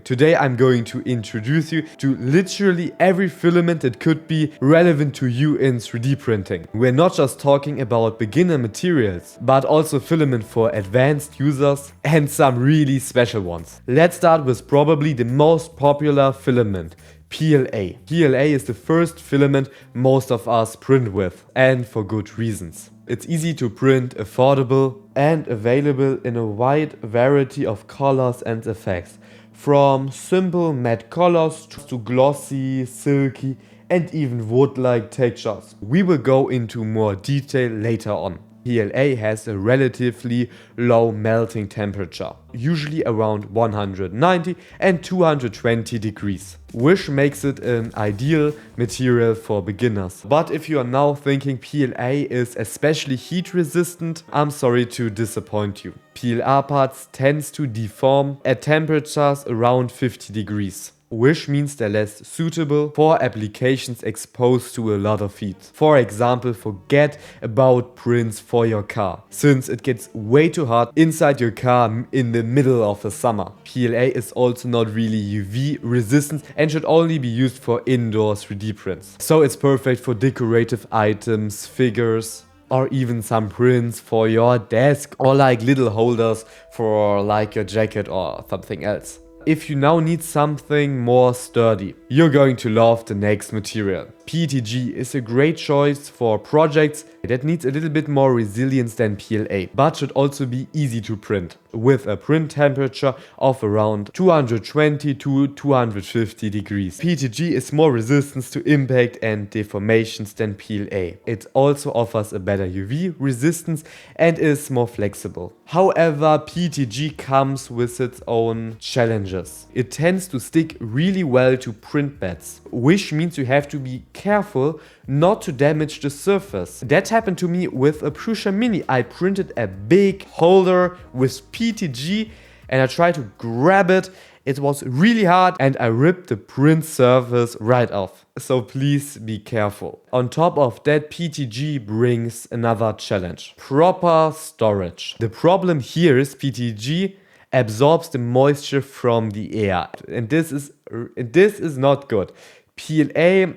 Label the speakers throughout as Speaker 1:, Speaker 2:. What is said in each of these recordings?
Speaker 1: Today I'm going to introduce you to literally every filament that could be relevant to you in 3D printing. We're not just talking about beginner materials, but also filament for advanced users and some really special ones. Let's start with probably the most popular filament, PLA. PLA is the first filament most of us print with, and for good reasons. It's easy to print, affordable, and available in a wide variety of colors and effects. From simple matte colors to glossy, silky, and even wood-like textures. We will go into more detail later on. PLA has a relatively low melting temperature, usually around 190 and 220 degrees, which makes it an ideal material for beginners. But if you are now thinking PLA is especially heat resistant, I'm sorry to disappoint you. PLA parts tends to deform at temperatures around 50 degrees. Which means they're less suitable for applications exposed to a lot of heat. For example, forget about prints for your car, since it gets way too hot inside your car in the middle of the summer. PLA is also not really UV resistant and should only be used for indoor 3D prints. So it's perfect for decorative items, figures, or even some prints for your desk, or like little holders for like your jacket or something else. If you now need something more sturdy, you're going to love the next material. PETG is a great choice for projects that needs a little bit more resilience than PLA, but should also be easy to print, with a print temperature of around 220 to 250 degrees. PETG is more resistant to impact and deformations than PLA. It also offers a better UV resistance and is more flexible. However, PETG comes with its own challenges. It tends to stick really well to print beds, which means you have to be careful not to damage the surface. That happened to me with a Prusa Mini. I printed a big holder with PETG and I tried to grab it. It was really hard and I ripped the print surface right off. So please be careful. On top of that, PETG brings another challenge: proper storage. The problem here is PETG absorbs the moisture from the air, and this is not good. PLA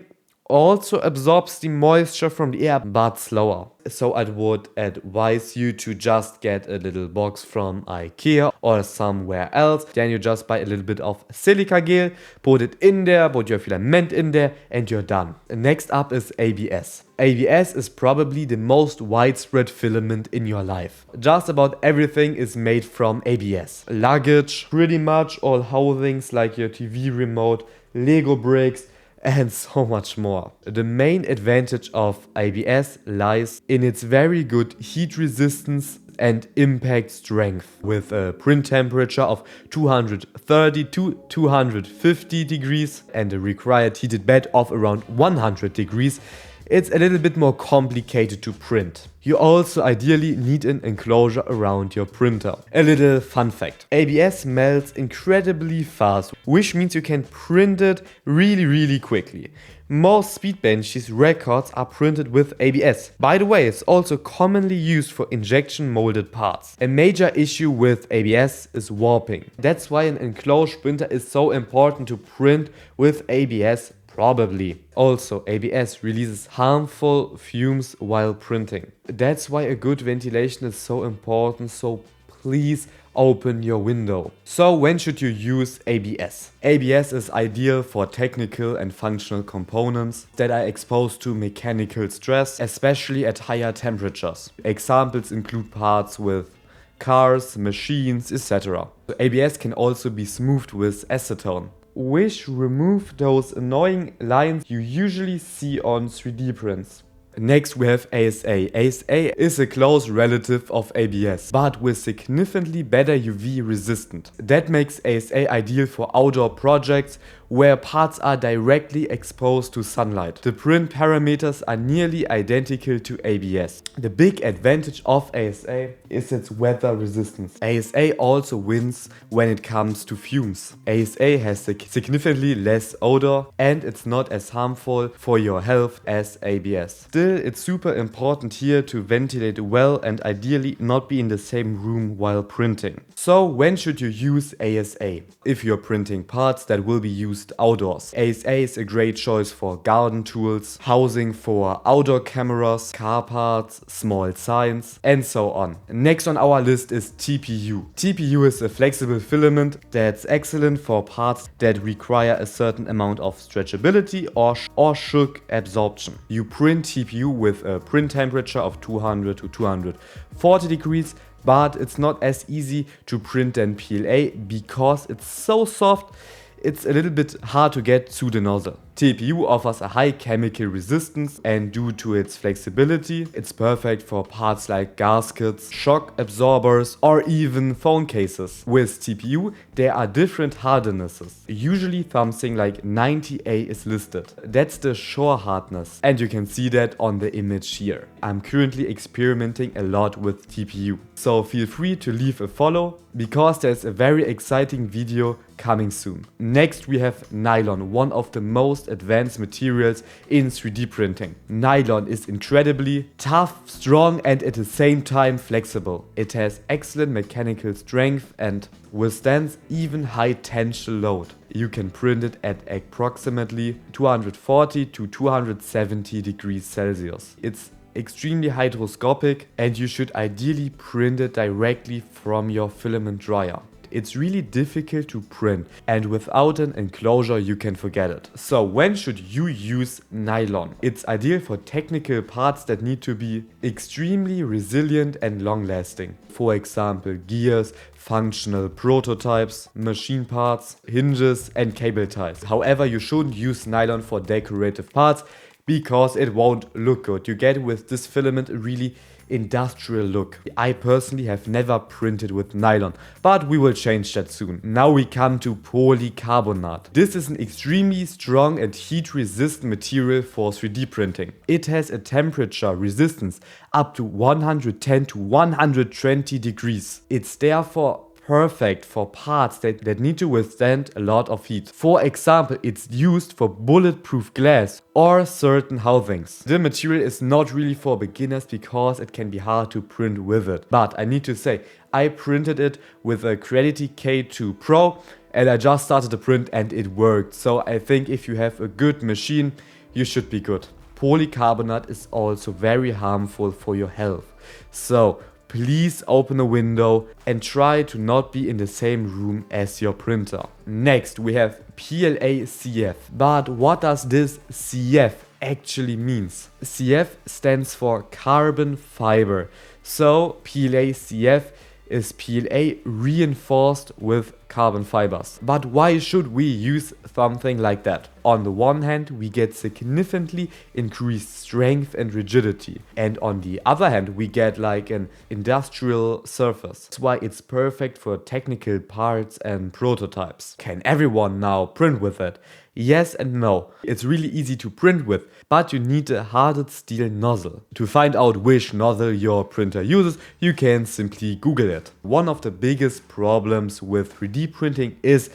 Speaker 1: also absorbs the moisture from the air, but slower. So I would advise you to just get a little box from IKEA or somewhere else. Then you just buy a little bit of silica gel, put it in there, put your filament in there, and you're done. Next up is ABS. ABS is probably the most widespread filament in your life. Just about everything is made from ABS. Luggage, pretty much all housings like your TV remote, Lego bricks, and so much more. The main advantage of ABS lies in its very good heat resistance and impact strength. With a print temperature of 230 to 250 degrees and a required heated bed of around 100 degrees, it's a little bit more complicated to print. You also ideally need an enclosure around your printer. A little fun fact: ABS melts incredibly fast, which means you can print it really quickly. Most Speedbenchies records are printed with ABS. By the way, it's also commonly used for injection molded parts. A major issue with ABS is warping. That's why an enclosed printer is so important to print with ABS. Probably. Also, ABS releases harmful fumes while printing. That's why a good ventilation is so important, so please open your window. So when should you use ABS? ABS is ideal for technical and functional components that are exposed to mechanical stress, especially at higher temperatures. Examples include parts with cars, machines, etc. ABS can also be smoothed with acetone, which remove those annoying lines you usually see on 3D prints. Next we have ASA. ASA is a close relative of ABS, but with significantly better UV resistance. That makes ASA ideal for outdoor projects where parts are directly exposed to sunlight. The print parameters are nearly identical to ABS. The big advantage of ASA is its weather resistance. ASA also wins when it comes to fumes. ASA has significantly less odor and it's not as harmful for your health as ABS. Still, it's super important here to ventilate well and ideally not be in the same room while printing. So when should you use ASA? If you're printing parts that will be used outdoors. ASA is a great choice for garden tools, housing for outdoor cameras, car parts, small signs, and so on. Next on our list is TPU. TPU is a flexible filament that's excellent for parts that require a certain amount of stretchability or shock absorption. You print TPU with a print temperature of 200 to 240 degrees, but it's not as easy to print than PLA because it's so soft. It's a little bit hard to get to the nozzle. TPU offers a high chemical resistance and due to its flexibility, it's perfect for parts like gaskets, shock absorbers or even phone cases. With TPU, there are different hardenesses. Usually something like 90A is listed. That's the shore hardness and you can see that on the image here. I'm currently experimenting a lot with TPU. So feel free to leave a follow because there's a very exciting video coming soon. Next we have nylon, one of the most advanced materials in 3D printing. Nylon is incredibly tough, strong and at the same time flexible. It has excellent mechanical strength and withstands even high tensile load. You can print it at approximately 240 to 270 degrees Celsius. It's extremely hygroscopic and you should ideally print it directly from your filament dryer. It's really difficult to print and without an enclosure you can forget it. So when should you use nylon? It's ideal for technical parts that need to be extremely resilient and long lasting. For example, gears, functional prototypes, machine parts, hinges and cable ties. However, you shouldn't use nylon for decorative parts because it won't look good. You get with this filament a really industrial look. I personally have never printed with nylon, but we will change that soon. Now we come to polycarbonate. This is an extremely strong and heat resistant material for 3D printing. It has a temperature resistance up to 110 to 120 degrees. It's therefore perfect for parts that need to withstand a lot of heat. For example, it's used for bulletproof glass or certain housings. The material is not really for beginners because it can be hard to print with it. But I need to say, I printed it with a Creality K2 Pro and I just started to print and it worked. So I think if you have a good machine, you should be good. Polycarbonate is also very harmful for your health. So please open a window and try to not be in the same room as your printer. Next we have PLA CF. But what does this CF actually means? CF stands for carbon fiber. So PLA CF is PLA reinforced with carbon fibers. But why should we use something like that? On the one hand, we get significantly increased strength and rigidity. And on the other hand, we get like an industrial surface. That's why it's perfect for technical parts and prototypes. Can everyone now print with it? Yes and no. It's really easy to print with, but you need a hardened steel nozzle. To find out which nozzle your printer uses, you can simply Google it. One of the biggest problems with 3D printing is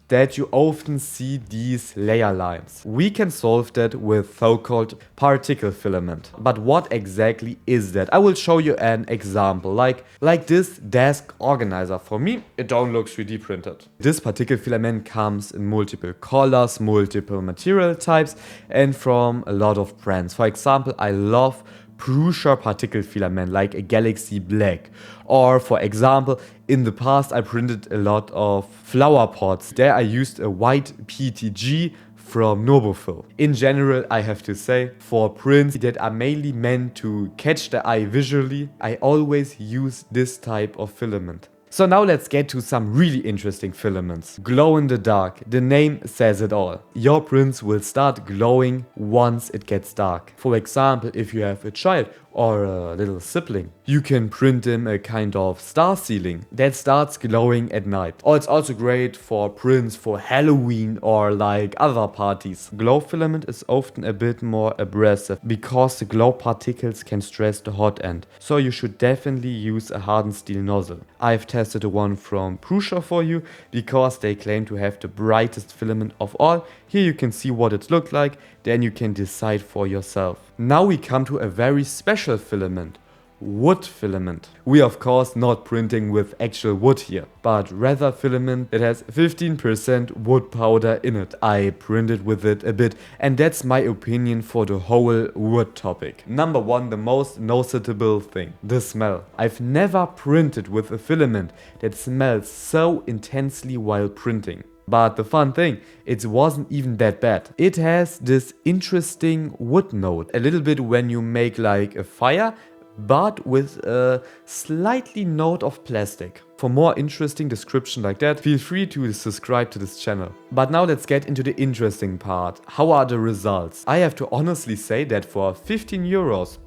Speaker 1: that you often see these layer lines. We can solve that with so-called particle filament. But what exactly is that? I will show you an example, like this desk organizer. For me, it don't look 3D printed. This particle filament comes in multiple colors, multiple material types, and from a lot of brands. For example, I love Prusa particle filament, like a galaxy black. Or for example, in the past I printed a lot of flower pots. There I used a white PETG from Nobofill. In general, I have to say, for prints that are mainly meant to catch the eye visually, I always use this type of filament. So now let's get to some really interesting filaments. Glow in the dark. The name says it all. Your prints will start glowing once it gets dark. For example, if you have a child or a little sibling. You can print in a kind of star ceiling that starts glowing at night. Or it's also great for prints for Halloween or like other parties. Glow filament is often a bit more abrasive because the glow particles can stress the hot end. So you should definitely use a hardened steel nozzle. I've tested the one from Prusa for you because they claim to have the brightest filament of all. Here you can see what it looks like, then you can decide for yourself. Now we come to a very special filament. Wood filament. We of course not printing with actual wood here, but rather filament that has 15% wood powder in it. I printed with it a bit, and that's my opinion for the whole wood topic. Number one, the most noticeable thing, the smell. I've never printed with a filament that smells so intensely while printing. But the fun thing, it wasn't even that bad. It has this interesting wood note, a little bit when you make like a fire, but with a slightly note of plastic. For more interesting description like that, feel free to subscribe to this channel. But now let's get into the interesting part. How are the results? I have to honestly say that for 15 euros,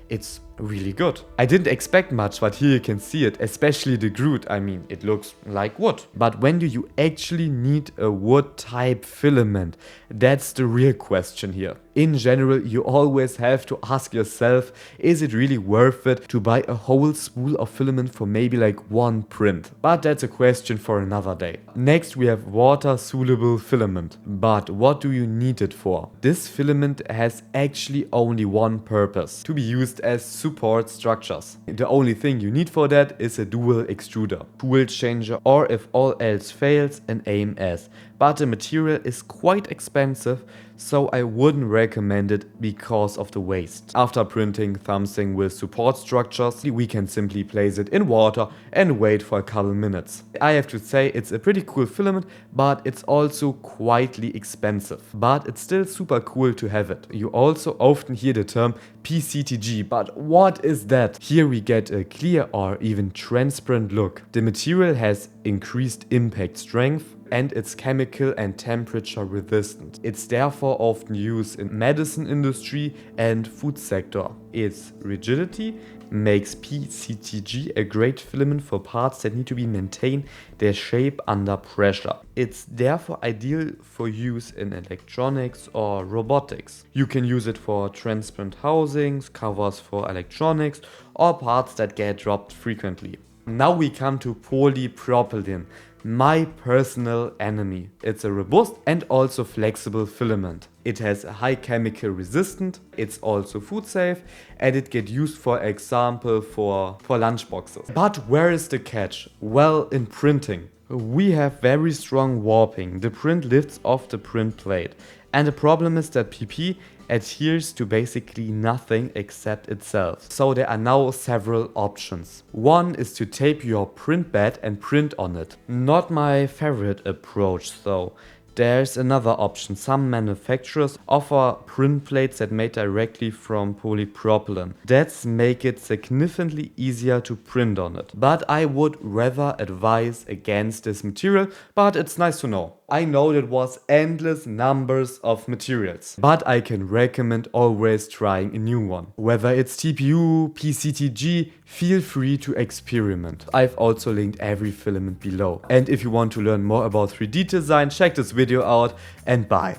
Speaker 1: it's really good. I didn't expect much, but here you can see it, especially the grout. I mean, it looks like wood. But when do you actually need a wood type filament? That's the real question here. In general, you always have to ask yourself, is it really worth it to buy a whole spool of filament for maybe like one print? But that's a question for another day. Next we have water soluble filament. But what do you need it for? This filament has actually only one purpose: to be used as support structures. The only thing you need for that is a dual extruder, tool changer, or if all else fails, an AMS. But the material is quite expensive, so I wouldn't recommend it because of the waste. After printing something with support structures, we can simply place it in water and wait for a couple minutes. I have to say it's a pretty cool filament, but it's also quietly expensive. But it's still super cool to have it. You also often hear the term PCTG, but what is that? Here we get a clear or even transparent look. The material has increased impact strength, and it's chemical and temperature resistant. It's therefore often used in medicine industry and food sector. Its rigidity makes PCTG a great filament for parts that need to be maintained their shape under pressure. It's therefore ideal for use in electronics or robotics. You can use it for transparent housings, covers for electronics, or parts that get dropped frequently. Now we come to polypropylene, my personal enemy. It's a robust and also flexible filament. It has a high chemical resistance, it's also food safe, and it gets used for example for lunch boxes. But where is the catch? Well, in printing. We have very strong warping. The print lifts off the print plate. And the problem is that PP adheres to basically nothing except itself. So there are now several options. One is to tape your print bed and print on it. Not my favorite approach though. There's another option. Some manufacturers offer print plates that made directly from polypropylene. That's make it significantly easier to print on it. But I would rather advise against this material, but it's nice to know. I know that was endless numbers of materials, but I can recommend always trying a new one. Whether it's TPU, PCTG, feel free to experiment. I've also linked every filament below. And if you want to learn more about 3D design, check this video out and bye.